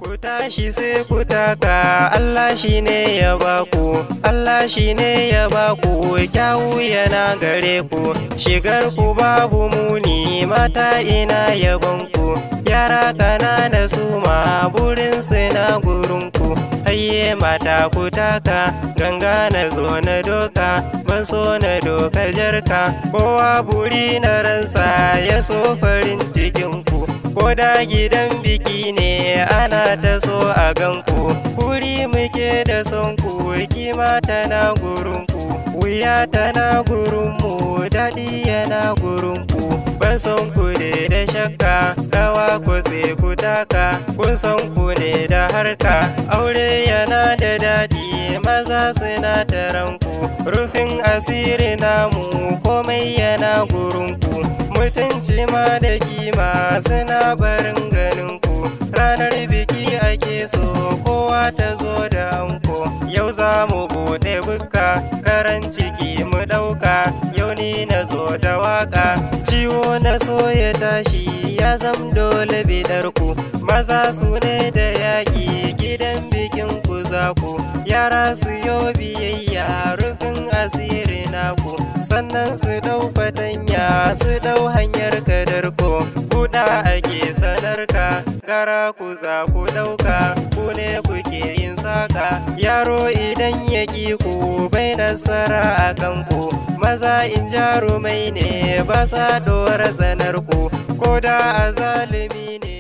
Ku tashi sai ku taka, Allah shi ne ya baku, Allah shi ne ya baku, kyawu yana gare ku, shigar ku babu muni, mata ina yabanku, yara kanana su ma burin su na gurinku, ayye mata ku taka, ganga na zo na doka, ban so na doka jarka, kowa buri na ransa ya so farin cikinku. Ko da gidan biki ne ana ta so a ganku, wuri muke da son ku, kima tana gurinku, wuya tana gurinmu, daɗi yana gurinku. Ban son ku ne da shakka, rawa ku sai ku taka, kun son ku ne da harka, aure yana da daɗi, maza suna taranku, rufin asiri namu komai yana gurinku. Mutunci ma da kima suna barin ganinku, ranar biki ake so kowa ta zo da anko. Yau za mu buɗe bukka, karan ciki mu ɗauka, yau ni na zo da waka, ciwo na so ya tashi ya zam dole bidarku, maza su ne da yaƙi gidan bikin ku zaku, yara su yo biyayya rufin asiri naku, sannan su ɗau fatanya su ɗau hanyar kadarko, kuɗa ake sanarka, gara ku za ku ɗauka, ku ne kuke yin saka, yaro idan ya ƙi ku bai nasara a kanku, maza in jarumai ne ba sa ɗora zanar ku, ko da a zalimi ne.